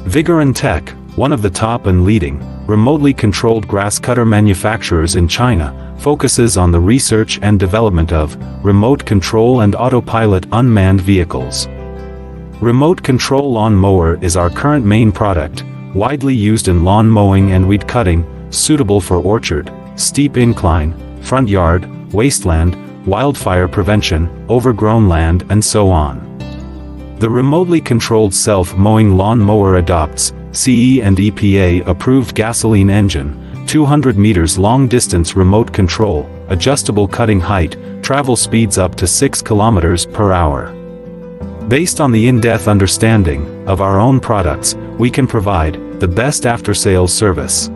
Vigorun Tech, one of the top and leading, remotely controlled grass cutter manufacturers in China, focuses on the research and development of remote control and autopilot unmanned vehicles. Remote control lawn mower is our current main product, widely used in lawn mowing and weed cutting, suitable for orchard, steep incline, front yard, wasteland, wildfire prevention, overgrown land and so on. The remotely controlled self-mowing lawn mower adopts CE and EPA-approved gasoline engine, 200 meters long-distance remote control, adjustable cutting height, travel speeds up to 6 kilometers per hour. Based on the in-depth understanding of our own products, we can provide the best after-sales service.